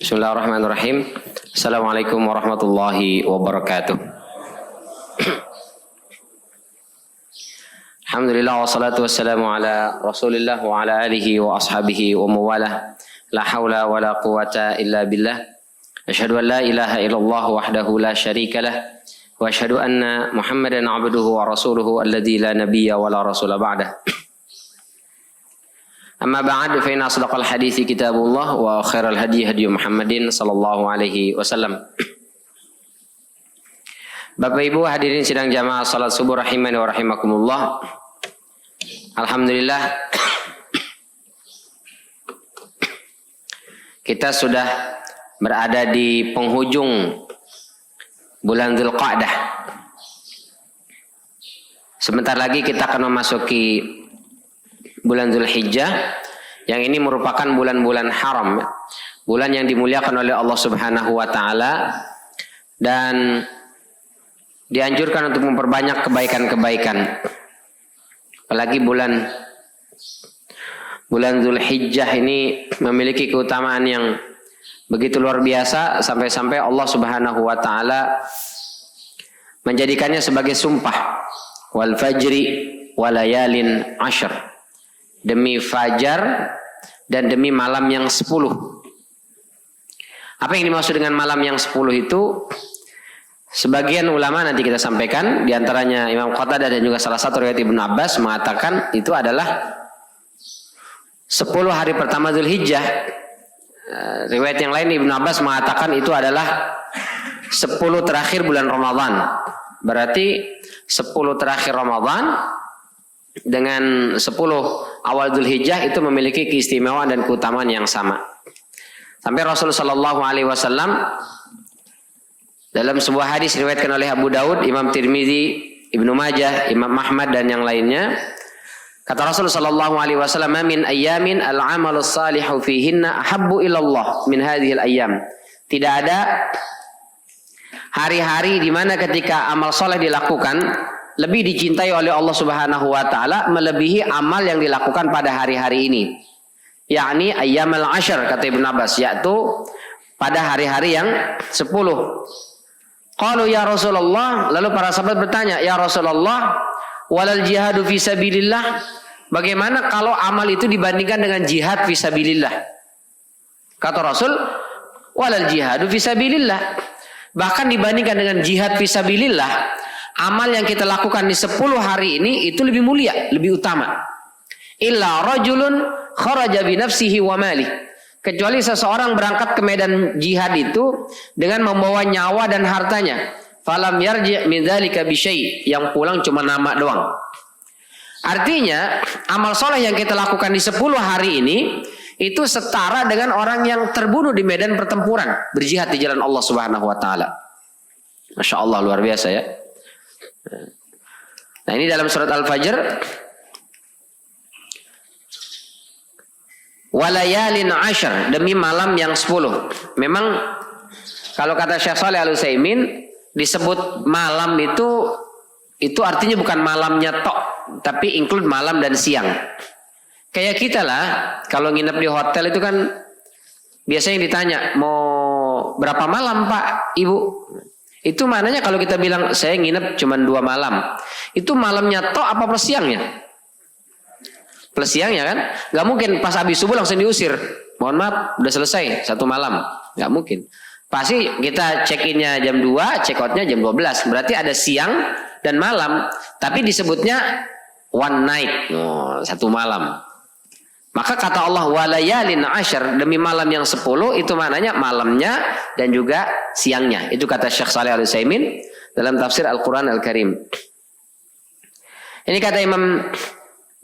Bismillahirrahmanirrahim. Assalamualaikum warahmatullahi wabarakatuh. Alhamdulillah wassalatu wassalamu ala Rasulillah wa ala alihi wa ashabihi wa mawalah. La haula wa la quwata illa billah. Asyhadu an la ilaha illallah wahdahu la syarika lah wa asyhadu anna Muhammadan abduhu wa rasuluhu alladzi la nabiyya wa la rasula ba'dah. Amma ba'd fa inna asdaqal hadithi kitabullah wa khairal hadi hadi Muhammadin sallallahu alaihi wasallam. Bapak Ibu hadirin sidang jamaah salat subuh rahimani wa rahimakumullah. Alhamdulillah kita sudah berada di penghujung bulan Dzulqa'dah. Sebentar lagi kita akan memasuki bulan Dzulhijjah, yang ini merupakan bulan-bulan haram, bulan yang dimuliakan oleh Allah Subhanahu wa taala dan dianjurkan untuk memperbanyak kebaikan-kebaikan. Apalagi bulan Dzulhijjah ini memiliki keutamaan yang begitu luar biasa, sampai-sampai Allah Subhanahu wa taala menjadikannya sebagai sumpah, wal fajri walayalin ashr, demi fajar dan demi malam yang 10. Apa yang dimaksud dengan malam yang 10 itu? Sebagian ulama nanti kita sampaikan, diantaranya Imam Qatadah dan juga salah satu riwayat Ibnu Abbas mengatakan itu adalah 10 hari pertama Dzulhijjah. Riwayat yang lain Ibnu Abbas mengatakan itu adalah 10 terakhir bulan Ramadan. Berarti 10 terakhir Ramadan dengan 10 awal Dzulhijjah itu memiliki keistimewaan dan keutamaan yang sama. Sampai Rasulullah sallallahu alaihi wasallam dalam sebuah hadis diriwayatkan oleh Abu Daud, Imam Tirmizi, Ibnu Majah, Imam Ahmad dan yang lainnya, kata Rasulullah sallallahu alaihi wasallam, "Min ayyamin al-amalus salihu fihinna ahabbu ilallah min hadhil ayyam." Tidak ada hari-hari di mana ketika amal soleh dilakukan lebih dicintai oleh Allah Subhanahu wa taala melebihi amal yang dilakukan pada hari-hari ini. Yakni ayyamal ashr, kata Ibnu Abbas, yaitu pada hari-hari yang 10. Qalu ya Rasulullah, lalu para sahabat bertanya, "Ya Rasulullah, walal jihadu fi sabilillah?" Bagaimana kalau amal itu dibandingkan dengan jihad fi sabilillah? Kata Rasul, "Walal jihadu fi sabilillah." Bahkan dibandingkan dengan jihad fi sabilillah, amal yang kita lakukan di 10 hari ini itu lebih mulia, lebih utama. Illa rajulun kharaja bi nafsihi wa malih. Kecuali seseorang berangkat ke medan jihad itu dengan membawa nyawa dan hartanya. Falam yarji' min dzalika bi syai', yang pulang cuma nama doang. Artinya, amal soleh yang kita lakukan di 10 hari ini itu setara dengan orang yang terbunuh di medan pertempuran, berjihad di jalan Allah Subhanahu wa taala. Masya Allah, luar biasa ya. Nah, ini dalam surat Al-Fajr, walayalin ashr, demi malam yang 10. Memang kalau kata Syekh Shalih Al-Utsaimin, disebut malam itu artinya bukan malamnya tok, tapi include malam dan siang. Kayak kita lah, kalau nginep di hotel itu kan biasanya ditanya, mau berapa malam Pak, Ibu? Itu maknanya kalau kita bilang saya nginep cuma 2 malam, itu malamnya tok apa plus siangnya? Plus siangnya kan? Gak mungkin pas habis subuh langsung diusir. Mohon maaf, udah selesai 1 malam. Gak mungkin. Pasti kita check-innya jam 2, check-outnya jam 12. Berarti ada siang dan malam. Tapi disebutnya one night. 1 malam. Maka kata Allah, walayalin ashr, demi malam yang 10, itu maknanya malamnya dan juga siangnya. Itu kata Syekh Shalih Al-Utsaimin dalam tafsir Al-Quran Al-Karim. Ini kata Imam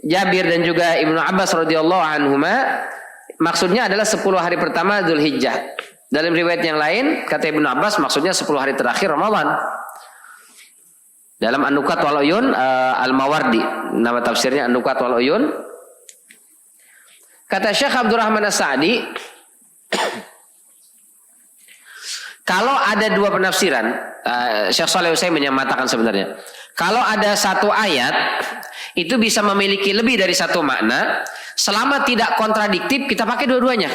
Jabir dan juga Ibnu Abbas radhiyallahu anhuma, maksudnya adalah 10 hari pertama Dzulhijjah. Dalam riwayat yang lain, kata Ibnu Abbas, maksudnya 10 hari terakhir Ramadan. Dalam An-Nukat wal Uyun, Al-Mawardi, nama tafsirnya An-Nukat wal Uyun, kata Syekh Abdurrahman As-Sa'di, kalau ada 2 penafsiran, Syekh Shalih Al-Utsaimin yang mengatakan sebenarnya, kalau ada 1 ayat itu bisa memiliki lebih dari 1 makna, selama tidak kontradiktif kita pakai dua-duanya.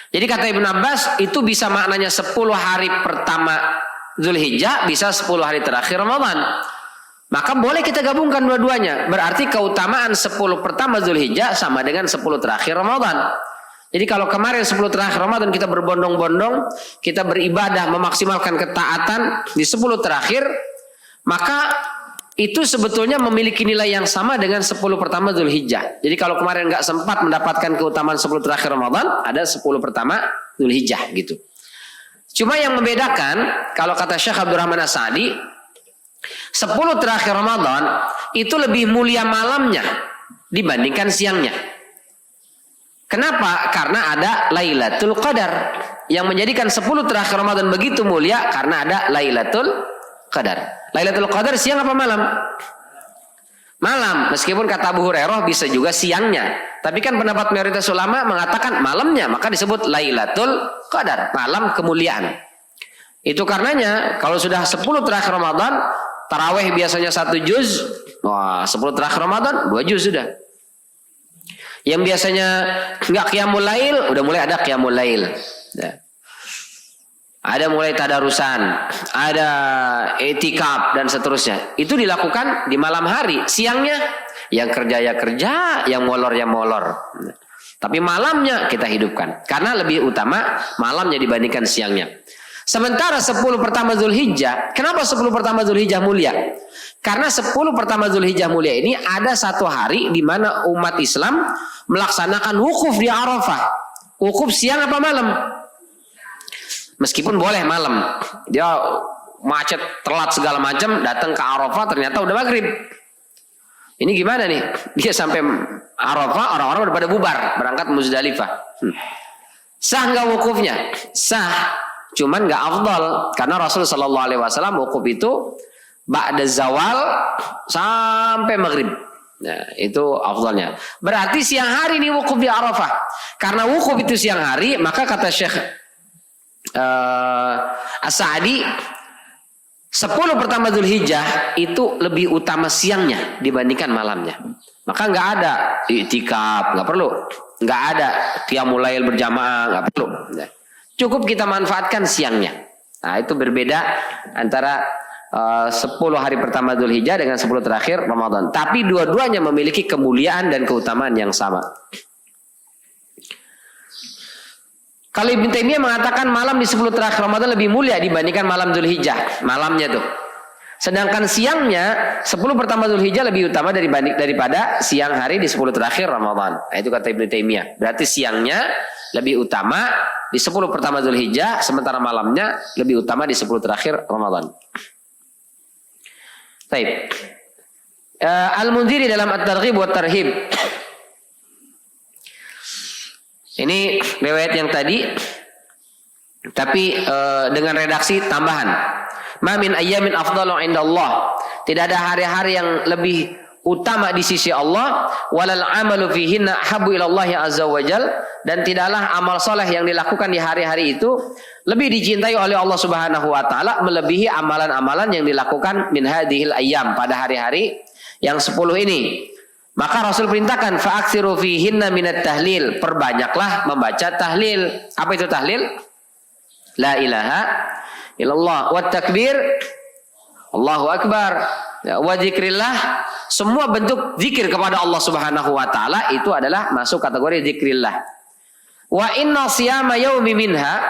Jadi kata Ibnu Abbas itu bisa maknanya 10 hari pertama Zulhijjah, bisa 10 hari terakhir Ramadan. Maka boleh kita gabungkan dua-duanya. Berarti keutamaan 10 pertama Zulhijjah sama dengan 10 terakhir Ramadan. Jadi kalau kemarin 10 terakhir Ramadan kita berbondong-bondong, kita beribadah memaksimalkan ketaatan di 10 terakhir, maka itu sebetulnya memiliki nilai yang sama dengan 10 pertama Zulhijjah. Jadi kalau kemarin nggak sempat mendapatkan keutamaan 10 terakhir Ramadan, ada 10 pertama Zulhijjah gitu. Cuma yang membedakan, kalau kata Syekh Abdurrahman As-Sa'di, 10 terakhir Ramadan itu lebih mulia malamnya dibandingkan siangnya. Kenapa? Karena ada Lailatul Qadar. Yang menjadikan 10 terakhir Ramadan begitu mulia karena ada Lailatul Qadar. Lailatul Qadar siang apa malam? Malam. Meskipun kata Abu Hurairah bisa juga siangnya. Tapi kan pendapat mayoritas ulama mengatakan malamnya. Maka disebut Lailatul Qadar. Malam kemuliaan. Itu karenanya kalau sudah 10 terakhir Ramadan, taraweh biasanya 1 juz. Wah, 10 terakhir Ramadan 2 juz sudah. Yang biasanya nggak qiyamul lail, udah mulai ada qiyamul lail. Ya. Ada mulai tadarusan, ada etikaf dan seterusnya. Itu dilakukan di malam hari. Siangnya yang kerja ya kerja, yang molor ya molor. Tapi malamnya kita hidupkan. Karena lebih utama malamnya dibandingkan siangnya. Sementara 10 pertama Zulhijjah, kenapa 10 pertama Zulhijjah mulia? Karena 10 pertama Zulhijjah mulia ini ada satu hari di mana umat Islam melaksanakan wukuf di Arafah. Wukuf siang apa malam? Meskipun boleh malam. Dia macet, telat segala macam, datang ke Arafah ternyata udah maghrib. Ini gimana nih? Dia sampai Arafah, orang-orang udah pada bubar, berangkat Muzdalifah. Sah nggak wukufnya? Sah. Cuman nggak afdal karena Rasul Shallallahu Alaihi Wasallam wukuf itu ba'da zawal sampai maghrib. Nah, itu afdalnya. Berarti siang hari ini wukuf di Arafah. Karena wukuf itu siang hari, maka kata Syekh As-Sa'di 10 pertama Zulhijjah itu lebih utama siangnya dibandingkan malamnya. Maka nggak ada i'tikaf, nggak perlu. Nggak ada qiyamul lail berjamaah, nggak perlu. Nah, cukup kita manfaatkan siangnya. Nah, itu berbeda antara 10 hari pertama Zulhijjah dengan 10 terakhir Ramadan. Tapi dua-duanya memiliki kemuliaan dan keutamaan yang sama. Kalau Ibnu Taimiyah mengatakan malam di 10 terakhir Ramadan lebih mulia dibandingkan malam Zulhijjah. Malamnya tuh. Sedangkan siangnya 10 pertama Zulhijjah lebih utama daripada siang hari di 10 terakhir Ramadan. Nah, itu kata Ibnu Taimiyah. Berarti siangnya lebih utama di 10 pertama Zulhijjah, sementara malamnya lebih utama di 10 terakhir Ramadan. Baik. Al-Munziri dalam At-Targhib wa Tarhib. Ini riwayat yang tadi, tapi dengan redaksi tambahan. Ma min ayyamin afdalu indallah. Tidak ada hari-hari yang lebih utama di sisi Allah, walal amalu fihinna habbu ilallahi azza wajal, dan tidaklah amal soleh yang dilakukan di hari-hari itu lebih dicintai oleh Allah Subhanahu wa taala melebihi amalan-amalan yang dilakukan min hadhil ayyam pada hari-hari yang 10 ini. Maka Rasul perintahkan fa'aksiru fihinna minat tahlil, perbanyaklah membaca tahlil. Apa itu tahlil? La ilaha illallah wa takbir Allahu akbar. Ya, wa zikrillah, semua bentuk zikir kepada Allah Subhanahu wa taala itu adalah masuk kategori zikrillah. Wa inna siyama yaumi minha,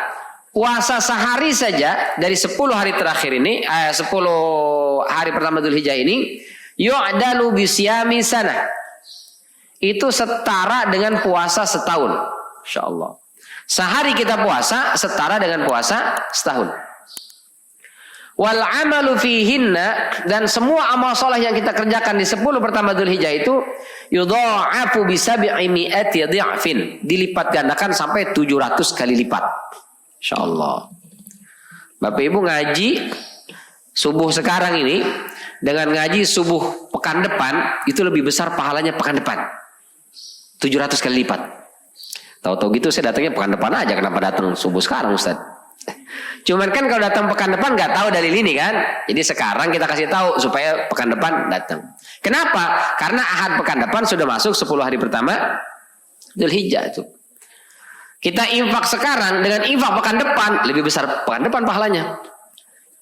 puasa sehari saja dari 10 hari terakhir ini, 10 hari pertama Dzulhijjah ini, yu'dalu bi siyami sanah. Itu setara dengan puasa setahun. Insyaallah. Sehari kita puasa setara dengan puasa setahun. Wal amalu fihinna, dan semua amal soleh yang kita kerjakan di 10 pertama Dzulhijjah itu yudha'afu bi sab'i mi'ati dhi'fin, dilipat gandakan sampai 700 kali lipat. Insyaallah. Bapak Ibu ngaji subuh sekarang ini dengan ngaji subuh pekan depan itu lebih besar pahalanya pekan depan. 700 kali lipat. Tahu-tahu gitu saya datangnya pekan depan aja, kenapa datang subuh sekarang Ustaz? Cuman kan kalau datang pekan depan nggak tahu dalil ini kan, jadi sekarang kita kasih tahu supaya pekan depan datang. Kenapa? Karena ahad pekan depan sudah masuk 10 hari pertama Dzulhijjah itu. Kita infak sekarang dengan infak pekan depan lebih besar pekan depan pahalanya.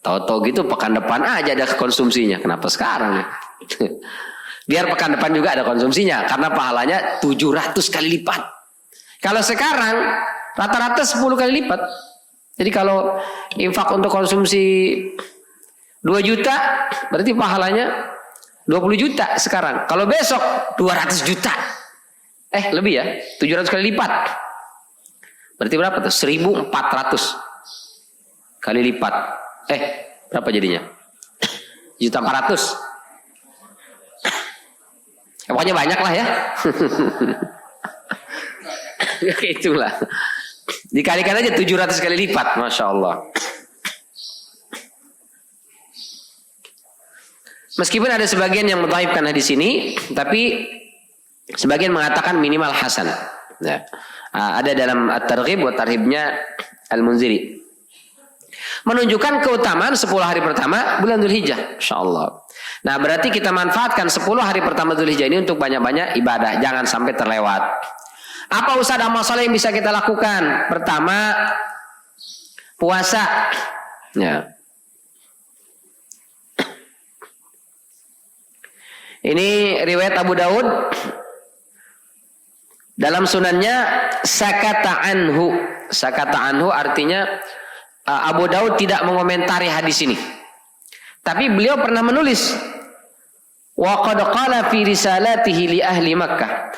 Tahu-tahu gitu pekan depan aja ada konsumsinya. Kenapa sekarang? Biar pekan depan juga ada konsumsinya karena pahalanya 700 kali lipat. Kalau sekarang rata-rata 10 kali lipat. Jadi kalau infak untuk konsumsi 2 juta berarti pahalanya 20 juta sekarang. Kalau besok 200 juta. Lebih ya, 700 kali lipat. Berarti berapa tuh? 1400 kali lipat. Berapa jadinya? 1.400. Pokoknya banyak lah ya. Itulah. Dikalikan aja 700 kali lipat. Masya Allah. Meskipun ada sebagian yang mendhaifkan hadis ini, tapi sebagian mengatakan minimal hasan. Ya. Ada dalam At-Targhib wa Tarhibnya Al-Munziri. Menunjukkan keutamaan 10 hari pertama bulan Dzulhijjah, insyaallah. Nah, berarti kita manfaatkan 10 hari pertama Dzulhijjah ini untuk banyak-banyak ibadah, jangan sampai terlewat. Apa Ustaz amal saleh yang bisa kita lakukan? Pertama, puasa. Ya. Ini riwayat Abu Daud dalam sunannya sakata anhu. Sakata anhu artinya Abu Daud tidak mengomentari hadis ini. Tapi beliau pernah menulis wa qad qala fi risalatihi li ahli Makkah.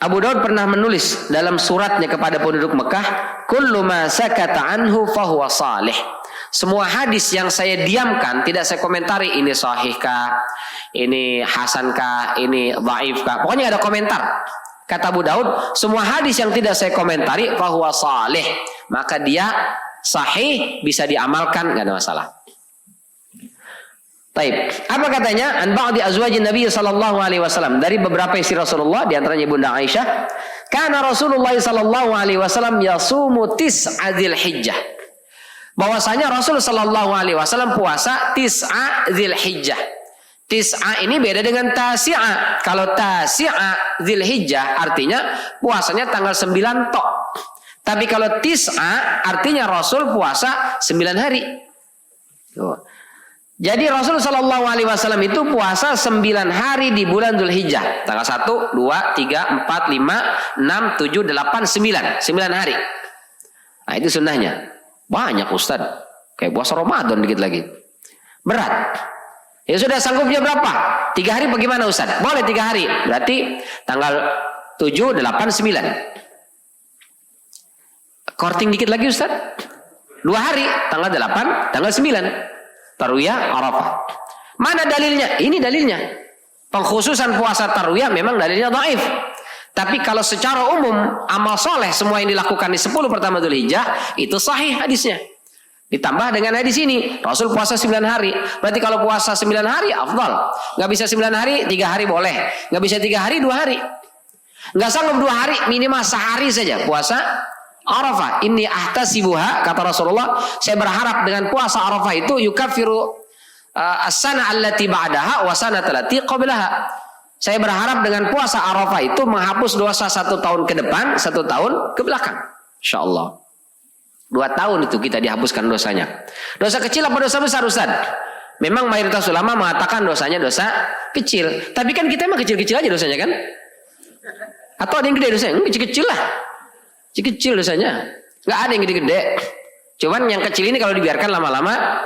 Abu Daud pernah menulis dalam suratnya kepada penduduk Mekah, kullu ma sakata anhu fahuwa salih. Semua hadis yang saya diamkan, tidak saya komentari ini sahihkah, ini hasankah, ini dhaifkah. Pokoknya ada komentar. Kata Abu Daud, semua hadis yang tidak saya komentari fahuwa salih, maka dia sahih, bisa diamalkan, enggak ada masalah. Taib. Apa katanya? An ba'di azwajin Nabi sallallahu alaihi wasallam, dari beberapa istri Rasulullah, di antaranya Bunda Aisyah, kana Rasulullah sallallahu alaihi wasallam yasumu tis'a Dzulhijjah. Bahwasanya Rasul sallallahu alaihi wasallam puasa tis'a Dzulhijjah. Tis'a ini beda dengan tasi'a. Kalau tasi'a Dzulhijjah artinya puasanya tanggal 9 tok. Tapi kalau tis'a artinya Rasul puasa 9 hari. Jadi Rasul sallallahu alaihi wasallam itu puasa 9 hari di bulan Dzulhijjah. Tanggal 1, 2, 3, 4, 5, 6, 7, 8, 9. 9 hari. Nah, itu sunnahnya. Banyak Ustaz. Kayak puasa Ramadan dikit lagi. Berat. Ya sudah, sanggupnya berapa? 3 hari bagaimana Ustaz? Boleh 3 hari. Berarti tanggal 7, 8, 9. Korting dikit lagi Ustaz. 2 hari. Tanggal 8, tanggal 9. Tarwiyah Arafah. Mana dalilnya? Ini dalilnya. Pengkhususan puasa tarwiyah memang dalilnya dhaif. Tapi kalau secara umum amal soleh semua yang dilakukan di 10 pertama Dzulhijjah itu sahih hadisnya. Ditambah dengan hadis ini, Rasul puasa 9 hari. Berarti kalau puasa 9 hari afdal. Nggak bisa 9 hari, 3 hari boleh. Nggak bisa 3 hari, 2 hari. Nggak sanggup 2 hari, minimal sehari saja puasa Arafah. Inni ahtasibuha, kata Rasulullah, saya berharap dengan puasa Arafah itu yukaffiru as-sana allati ba'daha wa sanata allati qablaha. Saya berharap dengan puasa Arafah itu menghapus dosa 1 tahun ke depan, 1 tahun ke belakang. InsyaAllah. 2 tahun itu kita dihapuskan dosanya. Dosa kecil apa dosa besar Ustaz? Memang mayoritas ulama mengatakan dosanya dosa kecil. Tapi kan kita emang kecil-kecil aja dosanya kan? Atau ada yang gede dosanya? Kecil-kecil lah. Kecil dosanya. Gak ada yang gede-gede. Cuman yang kecil ini kalau dibiarkan lama-lama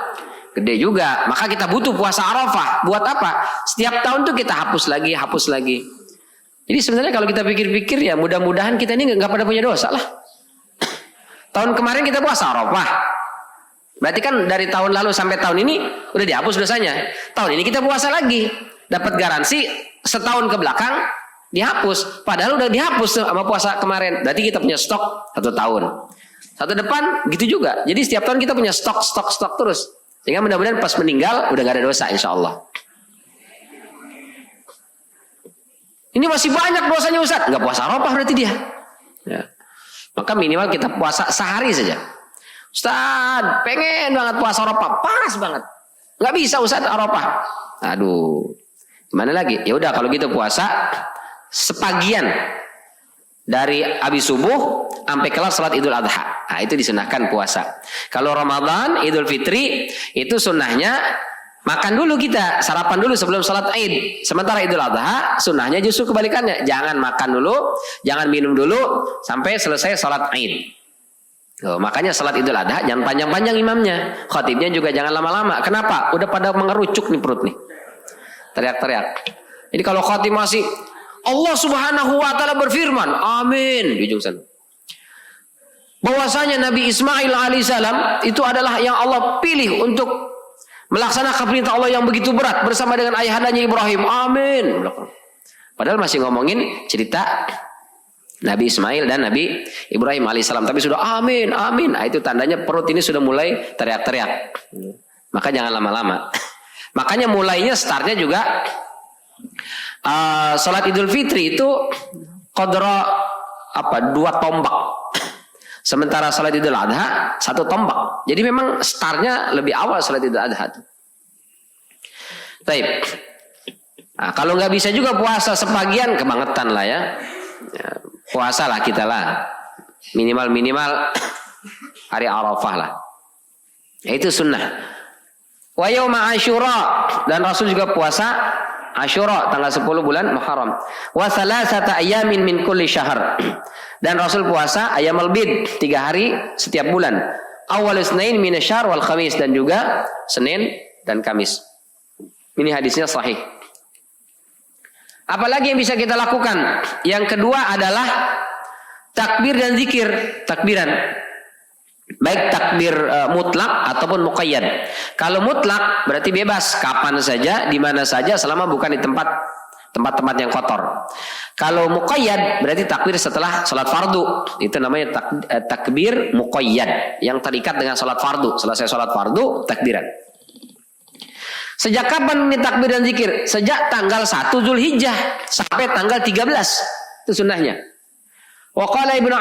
gede juga. Maka kita butuh puasa Arafah. Buat apa? Setiap tahun tuh kita hapus lagi, hapus lagi. Jadi sebenarnya kalau kita pikir-pikir ya mudah-mudahan kita ini nggak pada punya dosa lah. Tahun kemarin kita puasa Arafah. Berarti kan dari tahun lalu sampai tahun ini udah dihapus dosanya. Tahun ini kita puasa lagi. Dapat garansi setahun ke belakang dihapus. Padahal udah dihapus sama puasa kemarin. Berarti kita punya stok 1 tahun. Satu depan gitu juga. Jadi setiap tahun kita punya stok terus. Sehingga mudah-mudahan pas meninggal udah gak ada dosa insya Allah. Ini masih banyak dosanya Ustaz. Gak puasa Arafah berarti dia. Ya. Maka minimal kita puasa sehari saja. Ustaz pengen banget puasa Arafah. Pas banget. Gak bisa Ustaz Arafah. Aduh. Gimana lagi? Ya udah kalau gitu puasa sebagian dari habis subuh sampai kelar salat Idul Adha. Nah, itu disunahkan puasa. Kalau Ramadan, Idul Fitri itu sunnahnya makan dulu kita, sarapan dulu sebelum salat Id. Sementara Idul Adha sunnahnya justru kebalikannya. Jangan makan dulu, jangan minum dulu sampai selesai salat Id. Makanya salat Idul Adha jangan panjang-panjang imamnya. Khatibnya juga jangan lama-lama. Kenapa? Udah pada mengerucuk nih perut nih. Teriak-teriak. Jadi kalau khatib masih Allah Subhanahu wa taala berfirman, amin di ujung sana. Bahwasanya Nabi Ismail alaihissalam itu adalah yang Allah pilih untuk melaksanakan perintah Allah yang begitu berat bersama dengan ayahandanya Ibrahim. Amin. Padahal masih ngomongin cerita Nabi Ismail dan Nabi Ibrahim alaihissalam, tapi sudah amin, amin. Nah, itu tandanya perut ini sudah mulai teriak-teriak. Maka jangan lama-lama. Makanya mulainya startnya juga salat Idul Fitri itu qadra 2 tombak. Sementara salat Idul Adha 1 tombak. Jadi memang startnya lebih awal salat Idul Adha. Baik. Nah, kalau nggak bisa juga puasa sebagian kebangetan lah ya. Puasa lah kita lah. Minimal hari Arafah lah. Ya, itu sunnah. Wa yauma Asyura, dan Rasul juga puasa Asyura tanggal 10 bulan Muharram. Wa salasata ayamin min kulli syahr. Dan Rasul puasa ayamul bid 3 hari setiap bulan. Awal Isnain min asy-syahr wal Khamis, dan juga Senin dan Kamis. Ini hadisnya sahih. Apalagi yang bisa kita lakukan? Yang kedua adalah takbir dan zikir, takbiran. Baik takbir mutlak ataupun muqayyad. Kalau mutlak berarti bebas kapan saja, di mana saja selama bukan di tempat-tempat yang kotor. Kalau muqayyad berarti takbir setelah salat fardu. Itu namanya takbir muqayyad yang terikat dengan salat fardu. Selesai salat fardu takbiran. Sejak kapan ini takbir dan zikir? Sejak tanggal 1 Zulhijjah sampai tanggal 13. Itu sunnahnya. Wa qala Ibnu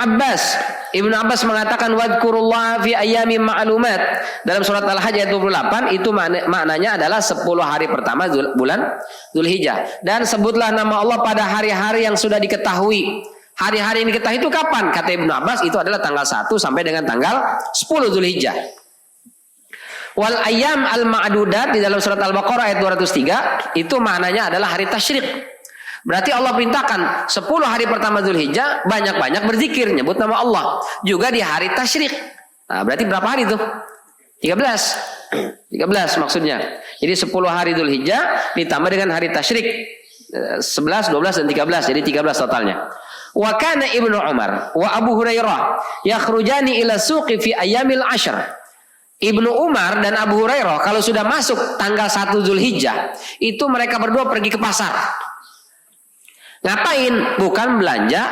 Abbas mengatakan wadhkurullaha fi ayyamin ma'lumat. Dalam surat Al-Hajj ayat 28 itu maknanya adalah 10 hari pertama bulan Zulhijjah. Dan sebutlah nama Allah pada hari-hari yang sudah diketahui. Hari-hari yang diketahui itu kapan? Kata Ibnu Abbas itu adalah tanggal 1 sampai dengan tanggal 10 Zulhijjah. Wal ayyam al-ma'dudat di dalam surat Al-Baqarah ayat 203 itu maknanya adalah hari tasyrik. Berarti Allah perintahkan 10 hari pertama Zulhijjah banyak-banyak berzikir, nyebut nama Allah. Juga di hari tasyrik. Nah, berarti berapa hari itu? 13 maksudnya. Jadi 10 hari Zulhijjah ditambah dengan hari tasyrik 11, 12 dan 13. Jadi 13 totalnya. Wa kana Ibnu Umar wa Abu Hurairah yakhrujani ila suqi fi ayyamil ashr. Ibnu Umar dan Abu Hurairah kalau sudah masuk tanggal 1 Zulhijjah itu mereka berdua pergi ke pasar. Ngapain? Bukan belanja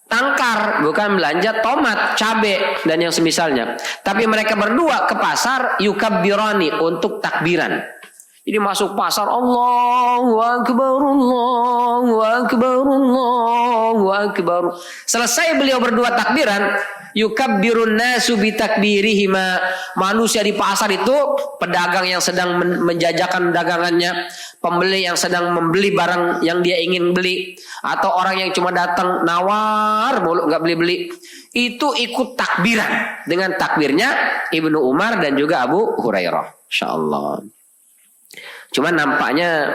tangkar, bukan belanja tomat, cabai dan yang semisalnya. Tapi mereka berdua ke pasar yukabbirani untuk takbiran. Jadi masuk pasar Allahu Akbar, Allahu Akbar, Allahu Akbar. Selesai beliau berdua takbiran, yukabbirun nasu bitakbirihima. Manusia di pasar itu pedagang yang sedang menjajakan dagangannya, pembeli yang sedang membeli barang yang dia ingin beli, atau orang yang cuma datang nawar mulu nggak beli-beli, itu ikut takbiran dengan takbirnya Ibnu Umar dan juga Abu Hurairah. Insyaallah. Cuman nampaknya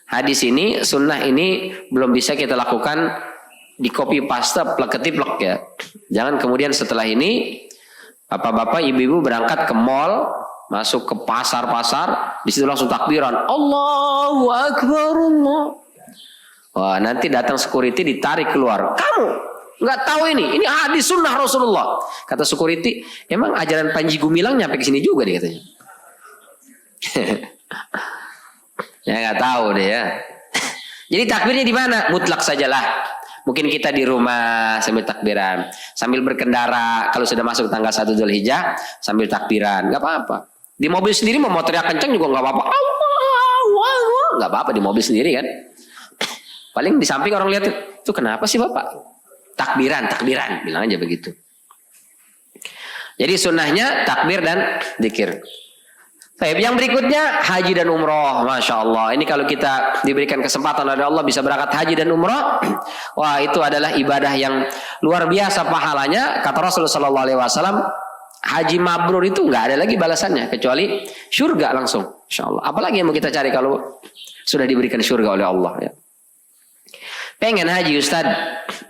hadis ini, sunnah ini belum bisa kita lakukan di copy paste plek-ketiplek ya. Jangan kemudian setelah ini bapak-bapak, ibu-ibu berangkat ke mall, masuk ke pasar-pasar, di situ langsung takbiran Allahu Akbar, Allah. Wah, nanti datang security ditarik keluar. Kamu nggak tahu ini hadis sunnah Rasulullah. Kata security, emang ajaran Panji Gumilang nyampe ke sini juga deh katanya. Ya nggak tahu deh ya. Jadi takbirnya di mana? Mutlak sajalah. Mungkin kita di rumah sambil takbiran, sambil berkendara kalau sudah masuk tanggal 1 Zulhijjah sambil takbiran, nggak apa-apa. Di mobil sendiri mau teriak kencang juga nggak apa-apa. Nggak apa-apa di mobil sendiri kan. Paling di samping orang lihat itu kenapa sih bapak? Takbiran, bilang aja begitu. Jadi sunnahnya takbir dan zikir. Baik, yang berikutnya haji dan umroh. Masya Allah. Ini kalau kita diberikan kesempatan oleh Allah bisa berangkat haji dan umroh. Wah, itu adalah ibadah yang luar biasa pahalanya. Kata Rasulullah SAW, haji mabrur itu nggak ada lagi balasannya kecuali surga langsung. Insya Allah. Apalagi yang mau kita cari kalau sudah diberikan surga oleh Allah. Ya. Pengen haji Ustaz,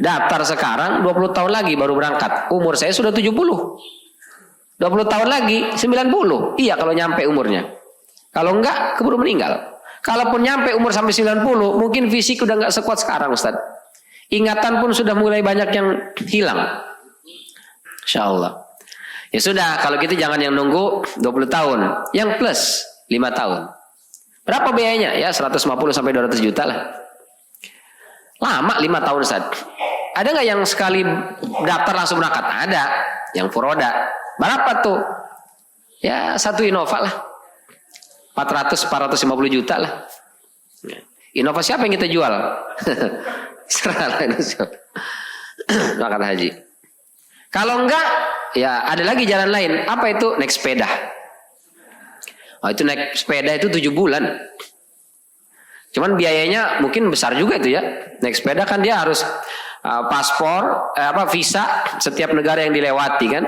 daftar sekarang 20 tahun lagi baru berangkat. Umur saya sudah 70. 20 tahun lagi 90. Iya kalau nyampe umurnya. Kalau enggak keburu meninggal. Kalaupun nyampe umur sampai 90, mungkin fisik udah enggak sekuat sekarang Ustaz. Ingatan pun sudah mulai banyak yang hilang. Insyaallah. Ya sudah, kalau gitu jangan yang nunggu 20 tahun, yang plus 5 tahun. Berapa biayanya? Ya 150 sampai 200 juta lah. Lama 5 tahun Ustaz. Ada enggak yang sekali daftar langsung berangkat? Ada. Yang furoda. Berapa tuh? Ya 1 Innova lah. 450 juta lah. Innova siapa yang kita jual? Serahlah itu. Berangkat haji. Kalau enggak, ya ada lagi jalan lain. Apa itu? Naik sepeda. Oh, itu naik sepeda itu 7 bulan. Cuman biayanya mungkin besar juga itu ya. Naik sepeda kan dia harus paspor, visa setiap negara yang dilewati kan.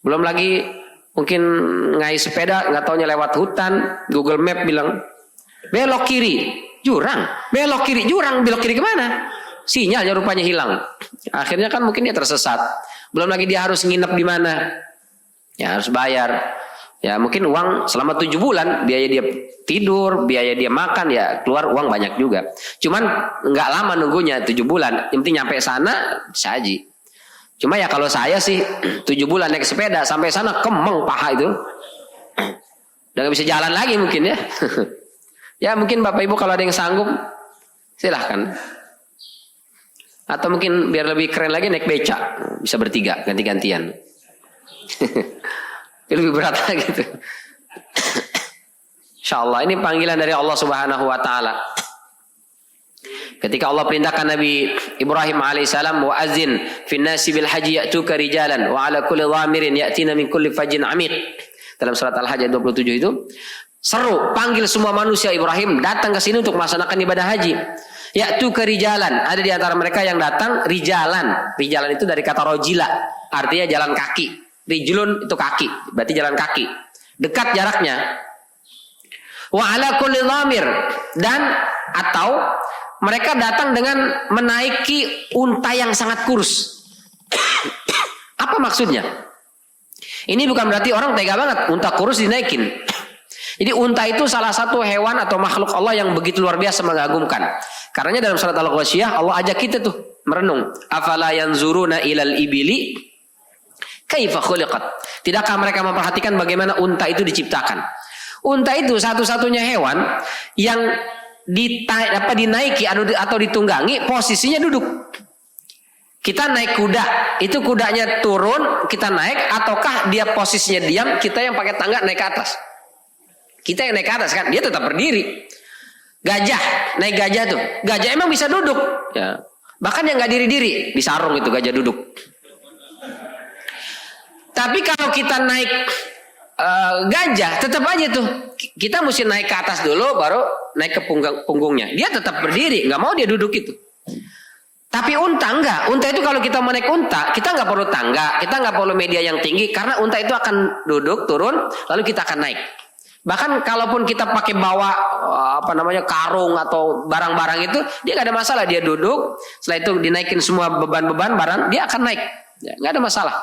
Belum lagi mungkin ngais sepeda nggak taunya lewat hutan, Google Map bilang belok kiri jurang, belok kiri jurang, belok kiri kemana? Sinyalnya rupanya hilang. Akhirnya kan mungkin dia tersesat. Belum lagi dia harus nginep di mana, ya harus bayar. Ya mungkin uang selama 7 bulan, biaya dia tidur, biaya dia makan, ya keluar uang banyak juga. Cuman nggak lama nunggunya 7 bulan, yang penting nyampe sana bisa haji. Cuma ya kalau saya sih 7 bulan naik sepeda sampai sana kemeng paha itu. Udah gak bisa jalan lagi mungkin ya. Ya mungkin Bapak Ibu kalau ada yang sanggup silahkan. Atau mungkin biar lebih keren lagi naik becak. Bisa bertiga ganti-gantian. Lebih berat lagi gitu. Insyaallah ini panggilan dari Allah Subhanahu wa taala. Ketika Allah perintahkan Nabi Ibrahim alaihissalam, wa azin fin nasi bil haji ya'tuka rijalan wa ala kulli dhamirin ya'tina min kulli fajin amiq. Dalam surat Al-Hajj 27 itu seru, panggil semua manusia Ibrahim datang ke sini untuk melaksanakan ibadah haji. Ya'tuka rijalan, ada di antara mereka yang datang rijalan. Rijalan itu dari kata rojila, artinya jalan kaki. Rijlun itu kaki, berarti jalan kaki. Dekat jaraknya. Wa ala kulli dhamir, dan atau mereka datang dengan menaiki unta yang sangat kurus. Apa maksudnya? Ini bukan berarti orang tega banget unta kurus dinaikin. Jadi unta itu salah satu hewan atau makhluk Allah yang begitu luar biasa mengagumkan. Karenanya dalam surat Al-Ghasyiyah Allah ajak kita tuh merenung. Afala yanzuruna ilal ibili kaifa khuliqat. Tidakkah mereka memperhatikan bagaimana unta itu diciptakan? Unta itu satu-satunya hewan yang dinaiki atau ditunggangi posisinya duduk. Kita naik kuda, itu kudanya turun, kita naik, ataukah dia posisinya diam, kita yang pakai tangga naik ke atas. Kita yang naik ke atas kan, dia tetap berdiri. Gajah, naik gajah tuh, gajah emang bisa duduk, ya. Bahkan yang nggak diri-diri, di sarung itu gajah duduk. Tapi kalau kita naik gajah, tetap aja tuh kita mesti naik ke atas dulu, baru naik ke punggungnya. Dia tetap berdiri, nggak mau dia duduk itu. Tapi unta enggak. Unta itu kalau kita mau naik unta, kita nggak perlu tangga, kita nggak perlu media yang tinggi, karena unta itu akan duduk, turun, lalu kita akan naik. Bahkan kalaupun kita pakai bawa karung atau barang-barang itu, dia nggak ada masalah, dia duduk. Setelah itu dinaikin semua beban-beban barang, dia akan naik, ya, nggak ada masalah.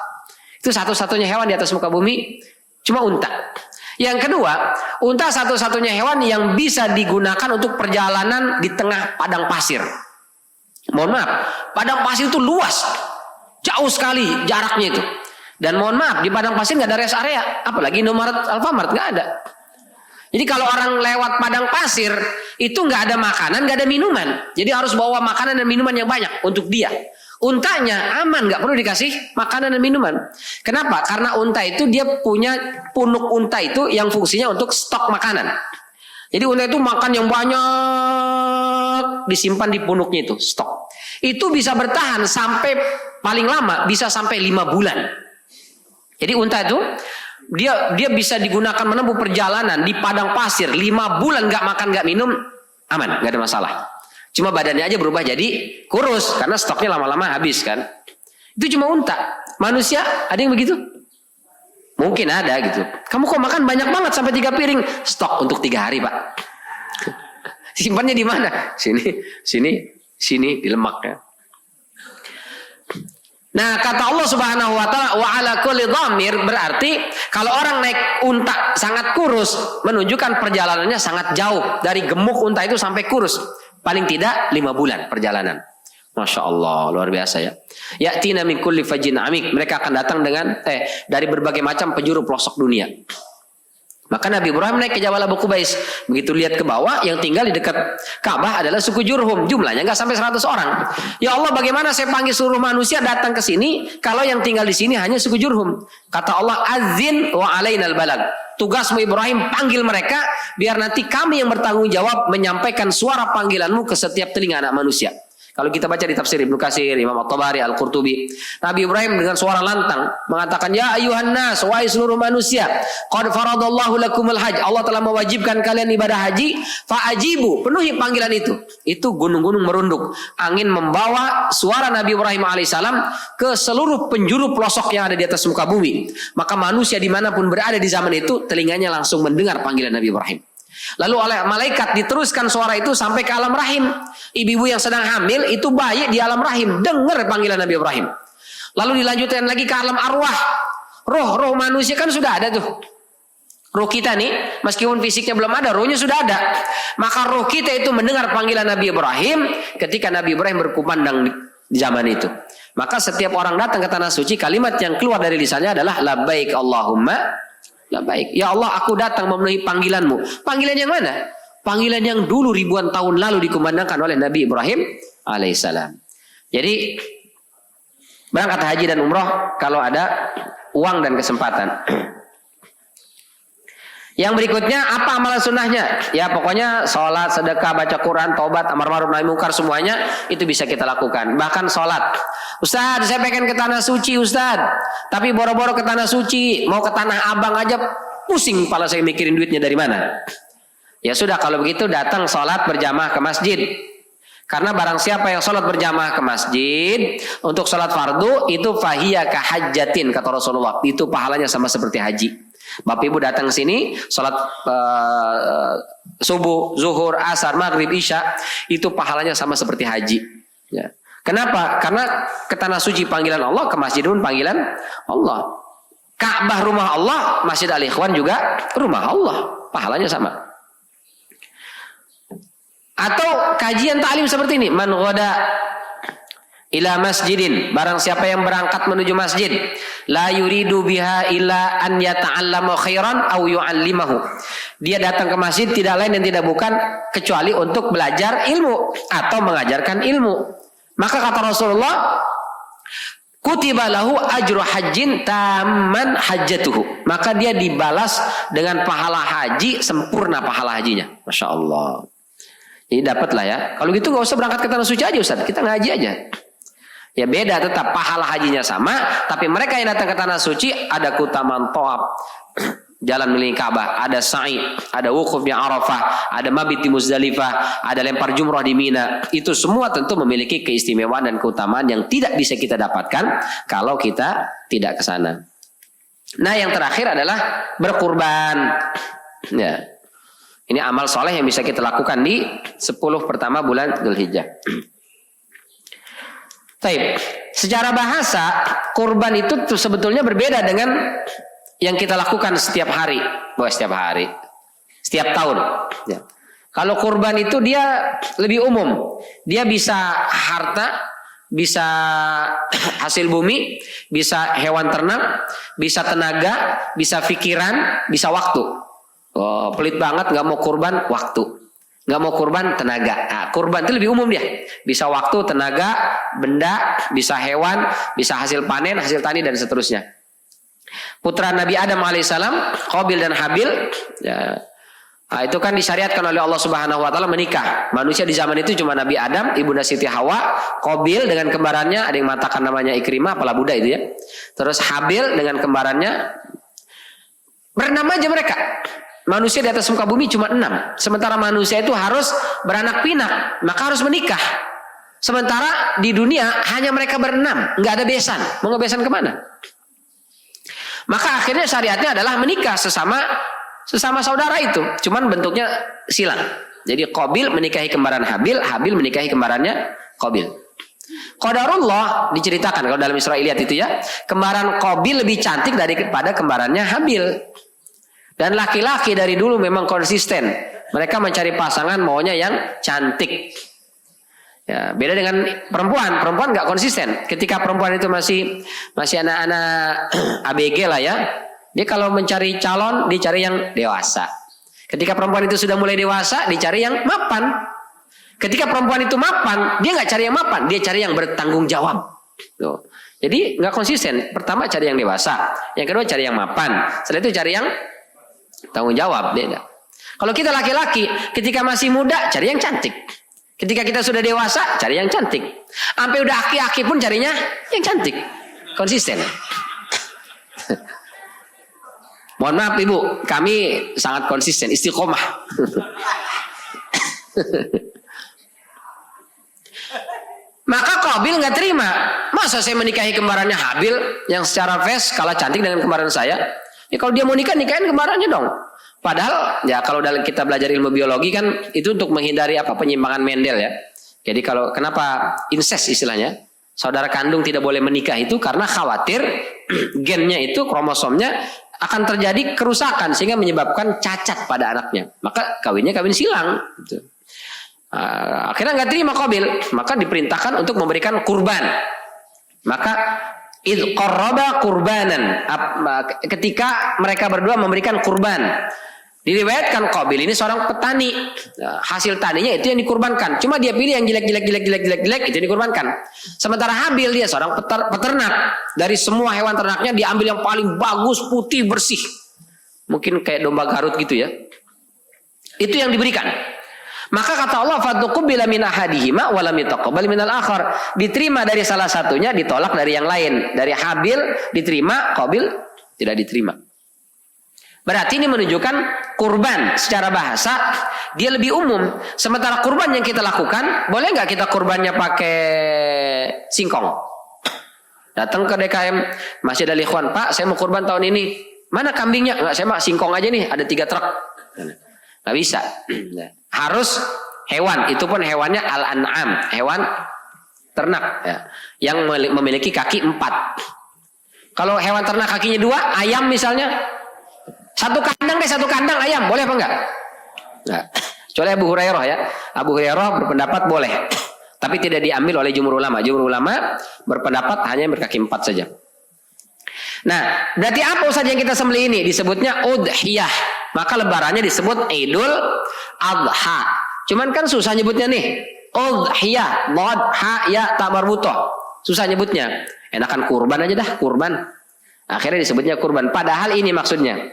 Itu satu-satunya hewan di atas muka bumi, cuma unta. Yang kedua, unta satu-satunya hewan yang bisa digunakan untuk perjalanan di tengah padang pasir. Mohon maaf, padang pasir itu luas, jauh sekali jaraknya itu. Dan mohon maaf, di padang pasir nggak ada rest area, apalagi Indomaret, Alfamart nggak ada. Jadi kalau orang lewat padang pasir itu nggak ada makanan, nggak ada minuman. Jadi harus bawa makanan dan minuman yang banyak untuk dia. Untanya aman, nggak perlu dikasih makanan dan minuman. Kenapa? Karena unta itu dia punya punuk unta itu yang fungsinya untuk stok makanan. Jadi unta itu makan yang banyak disimpan di punuknya itu, stok. Itu bisa bertahan sampai paling lama bisa sampai 5 bulan. Jadi unta itu dia bisa digunakan menempuh perjalanan di padang pasir 5 bulan nggak makan nggak minum, aman, nggak ada masalah. Cuma badannya aja berubah jadi kurus karena stoknya lama-lama habis kan. Itu cuma unta. Manusia ada yang begitu? Mungkin ada gitu. Kamu kok makan banyak banget sampai 3 piring? Stok untuk 3 hari pak. Simpannya di mana? Sini di lemak ya. Nah kata Allah Subhanahu wa taala wa ala kulli dhamir, berarti kalau orang naik unta sangat kurus menunjukkan perjalanannya sangat jauh, dari gemuk unta itu sampai kurus paling tidak 5 bulan perjalanan. Masya Allah, luar biasa ya. Ya'tina min kulli fajin amik, mereka akan datang dengan dari berbagai macam penjuru pelosok dunia. Maka Nabi Ibrahim naik ke Jabal Abu Qubais. Begitu lihat ke bawah, yang tinggal di dekat Ka'bah adalah suku Jurhum. Jumlahnya nggak sampai 100 orang. Ya Allah, bagaimana saya panggil seluruh manusia datang ke sini kalau yang tinggal di sini hanya suku Jurhum? Kata Allah, azin wa alainal balag. Tugasmu Ibrahim, panggil mereka biar nanti kami yang bertanggung jawab menyampaikan suara panggilanmu ke setiap telinga anak manusia. Kalau kita baca di tafsir Ibnu Katsir, Imam At-Tabari, Al-Qurtubi, Nabi Ibrahim dengan suara lantang mengatakan, ya ayuhan nas, wahai seluruh manusia, qad faradallahu lakumul hajj, Allah telah mewajibkan kalian ibadah haji, fa'ajibu, penuhi panggilan itu. Itu gunung-gunung merunduk, angin membawa suara Nabi Ibrahim alaihissalam ke seluruh penjuru pelosok yang ada di atas muka bumi. Maka manusia dimanapun berada di zaman itu, telinganya langsung mendengar panggilan Nabi Ibrahim. Lalu oleh malaikat diteruskan suara itu sampai ke alam rahim. Ibu-ibu yang sedang hamil itu bayi di alam rahim dengar panggilan Nabi Ibrahim. Lalu dilanjutkan lagi ke alam arwah. Roh manusia kan sudah ada tuh. Roh kita nih meskipun fisiknya belum ada, rohnya sudah ada. Maka roh kita itu mendengar panggilan Nabi Ibrahim ketika Nabi Ibrahim berkumandang di zaman itu. Maka setiap orang datang ke tanah suci, kalimat yang keluar dari lisannya adalah labbaik Allahumma labbaik. Ya Allah, aku datang memenuhi panggilanmu. Panggilan yang mana? Panggilan yang dulu ribuan tahun lalu dikumandangkan oleh Nabi Ibrahim alaihissalam. Jadi berangkat haji dan umroh kalau ada uang dan kesempatan. Yang berikutnya apa amalan sunnahnya? Ya pokoknya sholat, sedekah, baca Quran, taubat, amar ma'ruf nahi munkar, semuanya itu bisa kita lakukan. Bahkan sholat. Ustaz, saya pengen ke tanah suci Ustaz, tapi boro-boro ke tanah suci, mau ke tanah abang aja pusing kepala saya mikirin duitnya dari mana. Ya sudah, kalau begitu datang sholat berjamaah ke masjid. Karena barang siapa yang sholat berjamaah ke masjid untuk sholat fardu itu fahiyya kahajjatin, kata Rasulullah. Itu pahalanya sama seperti haji. Bapak Ibu datang ke sini sholat subuh, zuhur, asar, maghrib, isya, itu pahalanya sama seperti haji. Ya. Kenapa? Karena ke tanah suci panggilan Allah, ke masjid pun panggilan Allah. Ka'bah rumah Allah, Masjid Al-Ikhwan juga rumah Allah, pahalanya sama. Atau kajian ta'lim seperti ini, man ghada ila masjidin, barang siapa yang berangkat menuju masjid, la yuridu biha illa an yata'allama khairan aw yu'allimahu. Dia datang ke masjid tidak lain dan tidak bukan kecuali untuk belajar ilmu atau mengajarkan ilmu. Maka kata Rasulullah, kutiba lahu ajru hajjin tamman hajjatuhu. Maka dia dibalas dengan pahala haji, sempurna pahala hajinya. Masya Allah. Jadi dapatlah ya. Kalau gitu gak usah berangkat ke tanah suci aja Ustaz, kita ngaji aja. Ya beda, tetap pahala hajinya sama, tapi mereka yang datang ke tanah suci ada keutamaan tawaf, jalan mengelilingi Ka'bah, ada sa'i, ada wukuf di Arafah, ada mabit di Muzdalifah, ada lempar jumrah di Mina. Itu semua tentu memiliki keistimewaan dan keutamaan yang tidak bisa kita dapatkan kalau kita tidak ke sana. Nah, yang terakhir adalah berkurban. Ya. Ini amal soleh yang bisa kita lakukan di 10 pertama bulan Dzulhijjah. Taib. Secara bahasa, kurban itu sebetulnya berbeda dengan yang kita lakukan setiap hari. Setiap hari. Setiap tahun. Ya. Kalau kurban itu dia lebih umum. Dia bisa harta, bisa hasil bumi, bisa hewan ternak, bisa tenaga, bisa pikiran, bisa waktu. Oh, pelit banget, gak mau kurban, waktu. Gak mau kurban, tenaga. Nah, kurban itu lebih umum dia. Bisa waktu, tenaga, benda, bisa hewan, bisa hasil panen, hasil tani, dan seterusnya. Putra Nabi Adam alaihissalam, Qabil dan Habil, ya, nah, itu kan disyariatkan oleh Allah Subhanahu wa taala menikah. Manusia di zaman itu cuma Nabi Adam, Ibunda Siti Hawa, Qabil dengan kembarannya, ada yang mengatakan namanya Ikrimah, apalah Buddha itu ya. Terus Habil dengan kembarannya Berenam aja mereka. Manusia di atas muka bumi cuma 6. Sementara manusia itu harus beranak pinak, maka harus menikah. Sementara di dunia hanya mereka berenam, nggak ada besan. Mau ngebesan kemana? Maka akhirnya syariatnya adalah menikah sesama saudara itu. Cuman bentuknya silang. Jadi Qabil menikahi kembaran Habil, Habil menikahi kembarannya Qabil. Qadarullah diceritakan kalau dalam Israiliyat itu ya, kembaran Qabil lebih cantik daripada kembarannya Habil. Dan laki-laki dari dulu memang konsisten. Mereka mencari pasangan maunya yang cantik. Ya, beda dengan perempuan. Perempuan nggak konsisten. Ketika perempuan itu masih anak-anak ABG lah ya, dia kalau mencari calon dicari yang dewasa. Ketika perempuan itu sudah mulai dewasa, dicari yang mapan. Ketika perempuan itu mapan, dia nggak cari yang mapan, dia cari yang bertanggung jawab. Tuh. Jadi nggak konsisten. Pertama cari yang dewasa, yang kedua cari yang mapan, setelah itu cari yang tanggung jawab. Beda. Kalau kita laki-laki, ketika masih muda cari yang cantik. Ketika kita sudah dewasa cari yang cantik. Sampai udah aki-aki pun carinya yang cantik. Konsisten. Mohon maaf Ibu, kami sangat konsisten, istiqomah. Maka Qabil nggak terima. Masa saya menikahi kembarannya Habil yang secara face kalah cantik dengan kembaran saya? Ya kalau dia mau nikah, nikahin kembarannya dong. Padahal ya kalau dalam kita belajar ilmu biologi kan itu untuk menghindari penyimpangan Mendel ya. Jadi kalau kenapa incest istilahnya, saudara kandung tidak boleh menikah itu karena khawatir gennya itu, kromosomnya akan terjadi kerusakan sehingga menyebabkan cacat pada anaknya. Maka kawinnya kawin silang. Gitu. Akhirnya nggak terima Qabil, maka diperintahkan untuk memberikan kurban. Maka id qarraba kurbanan, ketika mereka berdua memberikan kurban. Diriwayatkan Qabil ini seorang petani, hasil taninya itu yang dikurbankan. Cuma dia pilih yang jelek itu dikurbankan. Sementara Habil dia seorang peternak, dari semua hewan ternaknya diambil yang paling bagus, putih, bersih. Mungkin kayak domba Garut gitu ya. Itu yang diberikan. Maka kata Allah, fatuqbila min ahadihima wa lam yutaqabbal minal akhar. Diterima dari salah satunya, ditolak dari yang lain. Dari Habil diterima, Qabil tidak diterima. Berarti ini menunjukkan kurban secara bahasa dia lebih umum. Sementara kurban yang kita lakukan, boleh nggak kita kurbannya pakai singkong? Datang ke DKM, masih ada ikhwan, Pak, saya mau kurban tahun ini. Mana kambingnya? Enggak, saya mah singkong aja nih, ada 3 truk. Nggak bisa. Harus hewan, itu pun hewannya al-an'am, hewan ternak ya, yang memiliki kaki 4. Kalau hewan ternak kakinya 2, ayam misalnya, satu kandang ayam, boleh apa enggak? Nah, kecuali Abu Hurairah ya. Abu Hurairah berpendapat boleh, tapi tidak diambil oleh jumhur ulama. Jumhur ulama berpendapat hanya berkaki 4 saja. Nah, berarti apa Ustaz yang kita sembelih ini? Disebutnya udhiyah. Maka lebarannya disebut Idul Adha. Cuman kan susah nyebutnya nih. Udhiyah, dhad, ha, ya, ta marbutoh. Susah nyebutnya. Enakan kurban aja dah, kurban. Akhirnya disebutnya kurban. Padahal ini maksudnya.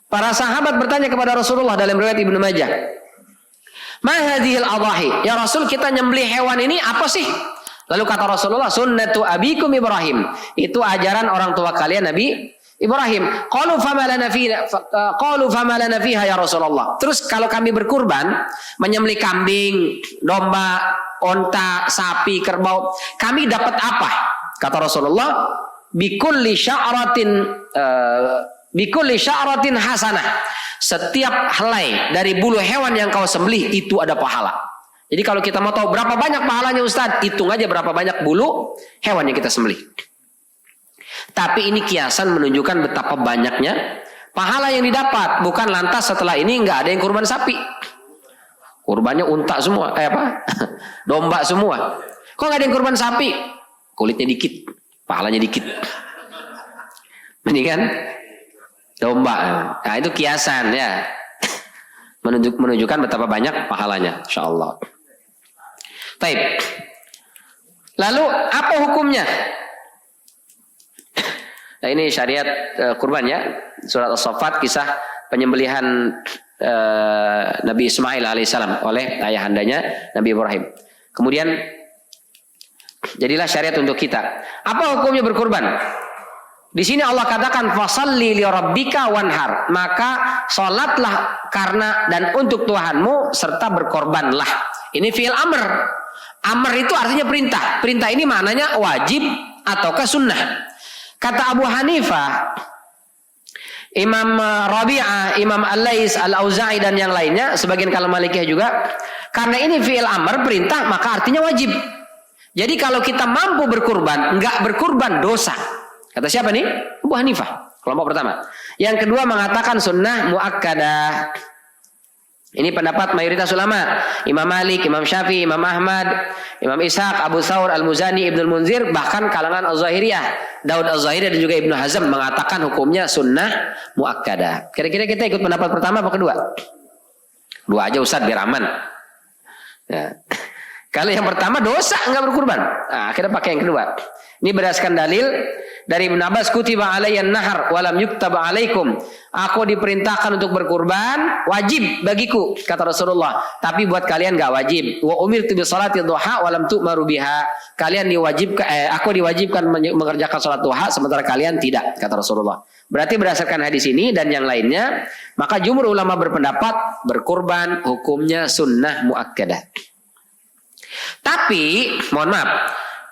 Para sahabat bertanya kepada Rasulullah dalam riwayat Ibnu Majah. Ma hadhil adhahi? Ya Rasul, kita nyembelih hewan ini apa sih? Lalu kata Rasulullah, sunnatu abikum Ibrahim. Itu ajaran orang tua kalian Nabi Ibrahim. Qalu fama lana fiha ya Rasulullah. Terus kalau kami berkurban, menyembelih kambing, domba, onta, sapi, kerbau, kami dapat apa? Kata Rasulullah, bikulli sya'ratin hasanah. Setiap helai dari bulu hewan yang kau sembelih itu ada pahala. Jadi kalau kita mau tahu berapa banyak pahalanya Ustaz, hitung aja berapa banyak bulu hewan yang kita sembelih. Tapi ini kiasan menunjukkan betapa banyaknya pahala yang didapat. Bukan lantas setelah ini nggak ada yang kurban sapi. Kurbannya unta semua, domba semua. Kok nggak ada yang kurban sapi? Kulitnya dikit, pahalanya dikit. Ini kan domba. Nah itu kiasan ya. Menunjukkan betapa banyak pahalanya. Insyaallah. Baik. Lalu apa hukumnya? Nah ini syariat kurban ya. Surat As-Saffat, kisah penyembelihan Nabi Ismail alaihissalam oleh ayahandanya Nabi Ibrahim. Kemudian jadilah syariat untuk kita. Apa hukumnya berkurban? Di sini Allah katakan fasalli li rabbika wanhar, maka salatlah karena dan untuk Tuhanmu serta berkorbanlah. Ini fi'il amr. Amr itu artinya perintah. Perintah ini maknanya wajib ataukah sunnah. Kata Abu Hanifah, Imam Rabi'ah, Imam Al-Lais, Al-Auza'i dan yang lainnya, sebagian kalangan Malikiyah juga, karena ini fi'il amr perintah maka artinya wajib. Jadi kalau kita mampu berkurban, enggak berkurban dosa. Kata siapa nih? Abu Hanifah, kelompok pertama. Yang kedua mengatakan sunnah muakkadah. Ini pendapat mayoritas ulama. Imam Malik, Imam Syafi'i, Imam Ahmad, Imam Ishaq, Abu Thawr, Al-Muzani, Ibnul Munzir, bahkan kalangan Al-Zahiriyah, Daud Al-Zahiri dan juga Ibnu Hazm mengatakan hukumnya sunnah muakkadah. Kira-kira kita ikut pendapat pertama apa kedua? Dua aja Ustaz biar aman. Ya. Kalau yang pertama dosa enggak berkurban. Nah, akhirnya pakai yang kedua. Ini berdasarkan dalil dari Ibnu Abbas, kutiba alayyan nahar walam yuktab alaikum. Aku diperintahkan untuk berkurban, wajib bagiku kata Rasulullah. Tapi buat kalian enggak wajib. Wa umirtu bi salati duha walam tu'maru biha. Kalian diwajibkan aku diwajibkan mengerjakan salat duha sementara kalian tidak kata Rasulullah. Berarti berdasarkan hadis ini dan yang lainnya, maka jumhur ulama berpendapat berkurban hukumnya sunnah muakkadah. Tapi mohon maaf,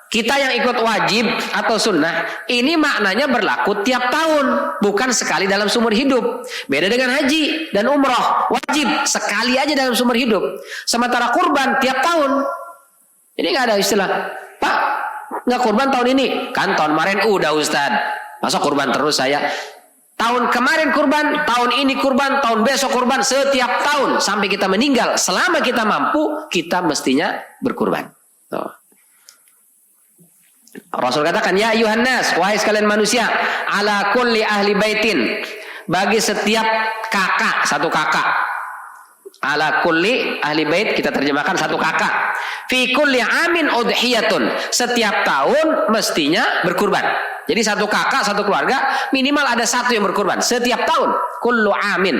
kita yang ikut wajib atau sunnah, ini maknanya berlaku tiap tahun, bukan sekali dalam seumur hidup. Beda dengan haji dan umroh, wajib sekali aja dalam seumur hidup. Sementara kurban tiap tahun. Ini nggak ada istilah, Pak, nggak kurban tahun ini, kan tahun kemarin udah Ustad, masa kurban terus saya? Tahun kemarin kurban, tahun ini kurban, tahun besok kurban, setiap tahun sampai kita meninggal. Selama kita mampu, kita mestinya berkurban. Tuh. Rasul katakan, ya ayuhan nas, wahai sekalian manusia, ala kulli ahli baitin, bagi setiap kakak, satu kakak. Ala kulli ahli bait, kita terjemahkan satu kakak. Fi kulli amin udhiyatun, setiap tahun mestinya berkurban. Jadi satu kakak, satu keluarga, minimal ada satu yang berkurban setiap tahun. Kullu amin,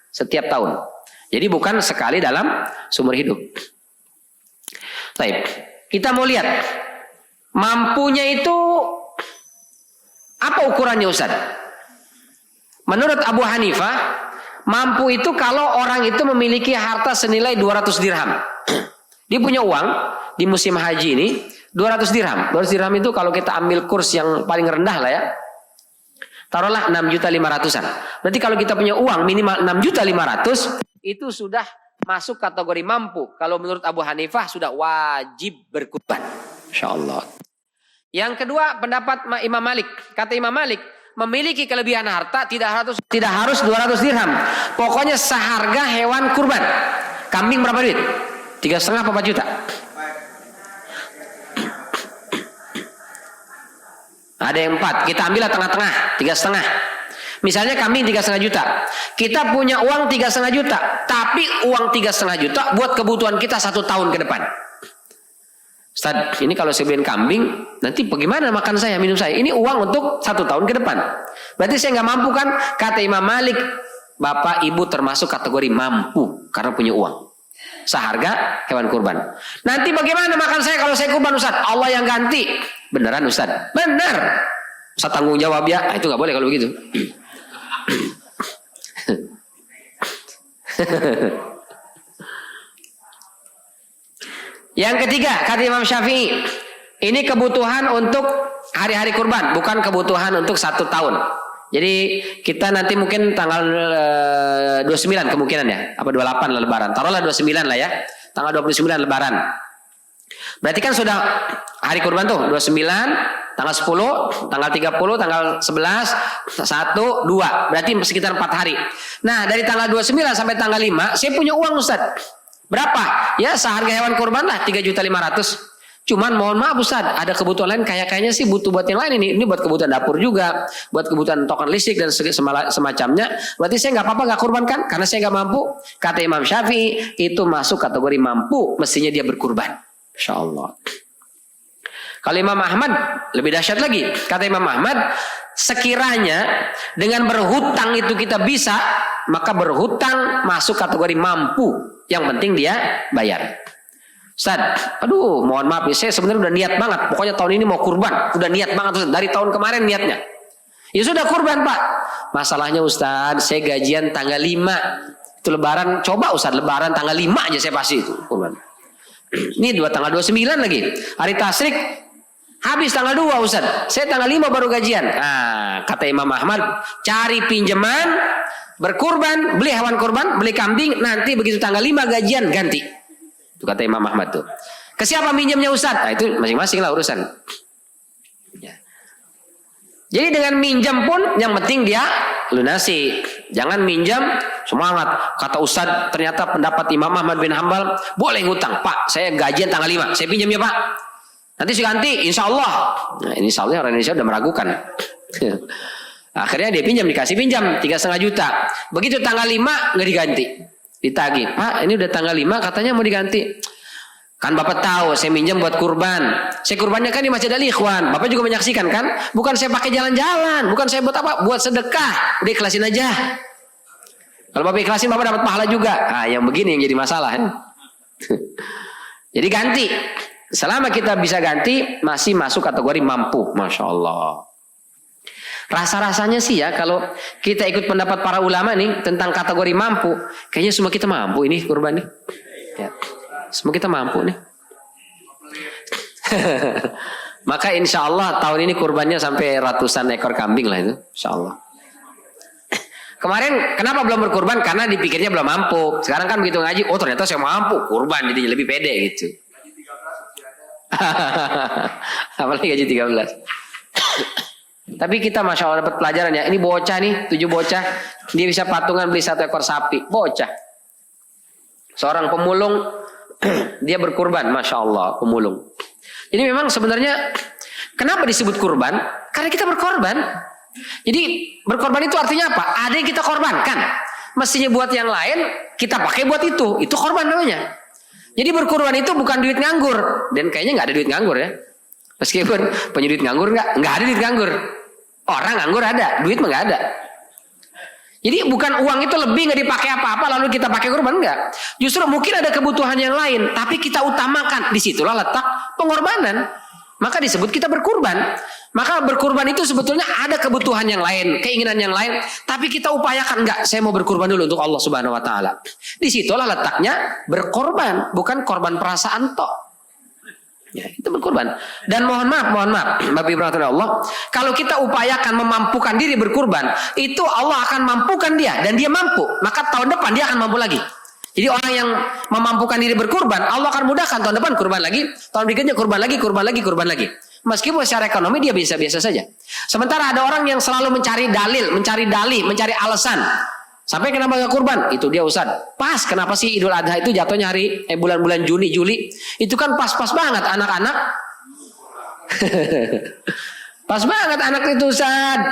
setiap tahun. Jadi bukan sekali dalam seumur hidup. Baik, kita mau lihat mampunya itu apa ukurannya Ustaz? Menurut Abu Hanifah, mampu itu kalau orang itu memiliki harta senilai 200 dirham. Dia punya uang di musim haji ini 200 dirham. 200 dirham itu kalau kita ambil kurs yang paling rendah lah ya, taruhlah 6.500.000-an. Berarti kalau kita punya uang minimal 6.500.000, itu sudah masuk kategori mampu. Kalau menurut Abu Hanifah sudah wajib berkurban. Insyaallah. Yang kedua pendapat Imam Malik. Kata Imam Malik, memiliki kelebihan harta tidak harus 200 dirham. Pokoknya seharga hewan kurban. Kambing berapa duit? 3,5 apa 4 juta? Ada yang 4. Kita ambillah tengah-tengah, 3,5. Misalnya kambing 3,5 juta. Kita punya uang 3,5 juta. Tapi uang 3,5 juta buat kebutuhan kita 1 tahun ke depan. Ustaz, ini kalau saya beliin kambing, nanti bagaimana makan saya, minum saya? Ini uang untuk 1 tahun ke depan. Berarti saya nggak mampu kan? Kata Imam Malik, bapak ibu termasuk kategori mampu karena punya uang. Seharga hewan kurban. Nanti bagaimana makan saya kalau saya kurban Ustaz? Allah yang ganti. Beneran Ustaz? Bener. Ustaz tanggung jawab ya. Itu nggak boleh kalau begitu. Yang ketiga, kata Imam Syafi'i, ini kebutuhan untuk hari-hari kurban, bukan kebutuhan untuk 1 tahun. Jadi kita nanti mungkin tanggal 29 kemungkinan ya, apa 28 lah lebaran. Taruhlah 29 lah ya, tanggal 29 lebaran. Berarti kan sudah hari kurban tuh, 29, tanggal 10, tanggal 30, tanggal 11, 1, 2. Berarti sekitar 4 hari. Nah dari tanggal 29 sampai tanggal 5, saya punya uang Ustaz. Berapa? Ya seharga hewan kurban lah 3.500.000. Cuman mohon maaf Ustaz, ada kebutuhan lain, kayaknya sih butuh buat yang lain ini. Ini buat kebutuhan dapur juga, buat kebutuhan token listrik dan semacamnya. Berarti saya nggak apa-apa nggak kurbankan karena saya nggak mampu. Kata Imam Syafi'i, itu masuk kategori mampu, mestinya dia berkurban. Insyaallah. Kalau Imam Ahmad lebih dahsyat lagi. Kata Imam Ahmad, sekiranya dengan berhutang itu kita bisa, maka berhutang masuk kategori mampu. Yang penting dia bayar. Ustaz, aduh mohon maaf saya sebenarnya udah niat banget. Pokoknya tahun ini mau kurban. Udah niat banget Ustaz. Dari tahun kemarin niatnya. Ya sudah kurban Pak. Masalahnya Ustaz, saya gajian tanggal 5. Itu lebaran, coba Ustaz, lebaran tanggal 5 aja saya pasti itu kurban. Ini tanggal 29 lagi. Hari tasyrik habis tanggal 2 Ustaz. Saya tanggal 5 baru gajian. Nah, kata Imam Ahmad, cari pinjaman, berkurban, beli hewan kurban, beli kambing, nanti begitu tanggal 5 gajian ganti. Itu kata Imam Ahmad tuh. Ke siapa minjemnya Ustaz? Nah, itu masing-masing lah urusan. Ya. Jadi dengan minjam pun yang penting dia lunasi. Jangan minjam semangat. Kata Ustaz, ternyata pendapat Imam Ahmad bin Hambal boleh ngutang. Pak, saya gajian tanggal 5. Saya pinjam ya Pak. Nanti saya ganti, insya Allah. Nah, insya Allah orang Indonesia udah meragukan. Akhirnya dia pinjam, dikasih pinjam 3,5 juta. Begitu tanggal 5 nggak diganti. Ditagih. Pak, ini udah tanggal 5 katanya mau diganti. Kan Bapak tahu saya minjam buat kurban. Saya kurbannya kan di Masjid Al-Ikhwan. Bapak juga menyaksikan kan? Bukan saya pakai jalan-jalan. Bukan saya buat apa? Buat sedekah. Udah ikhlasin aja. Kalau Bapak ikhlasin, Bapak dapat pahala juga. Ah, yang begini yang jadi masalah. Jadi ganti. Selama kita bisa ganti, masih masuk kategori mampu. Masya Allah. Rasa-rasanya sih ya, kalau kita ikut pendapat para ulama nih tentang kategori mampu, kayaknya semua kita mampu ini kurban nih. Ya. Semua kita mampu nih. Maka insya Allah tahun ini kurbannya sampai ratusan ekor kambing lah itu. Insya Allah. Kemarin kenapa belum berkurban? Karena dipikirnya belum mampu. Sekarang kan begitu ngaji, oh ternyata saya mampu kurban, jadi lebih pede gitu. Apalagi gaji 13. Tapi kita Masya Allah dapat pelajaran ya. Ini bocah nih, 7 bocah. Dia bisa patungan beli 1 ekor sapi. Bocah. Seorang pemulung. Dia berkurban, Masya Allah, pemulung. Jadi memang sebenarnya kenapa disebut kurban? Karena kita berkorban. Jadi berkorban itu artinya apa? Ada yang kita korbankan. Mestinya buat yang lain, kita pakai buat itu. Itu korban namanya. Jadi berkurban itu bukan duit nganggur. Dan kayaknya nggak ada duit nganggur ya. Meskipun punya duit nganggur nggak ada duit nganggur. Orang nganggur ada, duit mah nggak ada. Jadi bukan uang itu lebih nggak dipakai apa-apa lalu kita pakai kurban, enggak. Justru mungkin ada kebutuhan yang lain, tapi kita utamakan. Disitulah letak pengorbanan. Maka disebut kita berkurban. Maka berkurban itu sebetulnya ada kebutuhan yang lain, keinginan yang lain, tapi kita upayakan enggak. Saya mau berkurban dulu untuk Allah Subhanahu Wa Taala. Disitulah letaknya berkorban, bukan korban perasaan toh. Ya, itu berkurban. Dan mohon maaf, Bapak Ibu Allah, kalau kita upayakan memampukan diri berkurban, itu Allah akan mampukan dia dan dia mampu, maka tahun depan dia akan mampu lagi. Jadi orang yang memampukan diri berkurban, Allah akan mudahkan tahun depan kurban lagi, tahun berikutnya kurban lagi. Meskipun secara ekonomi dia biasa-biasa saja. Sementara ada orang yang selalu mencari dalil, mencari alasan. Sampai kenapa gak kurban? Itu dia Ustaz. Pas kenapa sih Idul Adha itu jatuhnya hari bulan-bulan Juni, Juli. Itu kan pas-pas banget anak-anak. Pas banget anak itu Ustaz.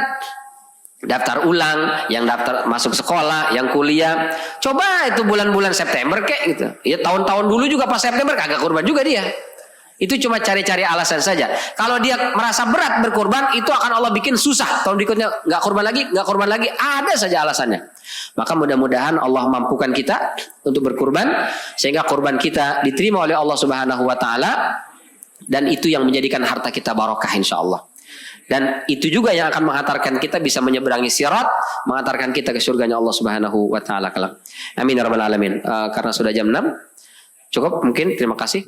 Daftar ulang, yang daftar masuk sekolah, yang kuliah. Coba itu bulan-bulan September kayak gitu. Ya tahun-tahun dulu juga pas September kagak kurban juga dia. Itu cuma cari-cari alasan saja. Kalau dia merasa berat berkurban, itu akan Allah bikin susah. Tahun berikutnya nggak kurban lagi, ada saja alasannya. Maka mudah-mudahan Allah mampukan kita untuk berkurban, sehingga kurban kita diterima oleh Allah Subhanahu Wa Taala, dan itu yang menjadikan harta kita barokah insya Allah. Dan itu juga yang akan mengantarkan kita bisa menyeberangi sirat, mengantarkan kita ke surganya Allah Subhanahu Wa Taala kelak. Amin ya rabbal alamin. Karena sudah jam 6, cukup mungkin. Terima kasih.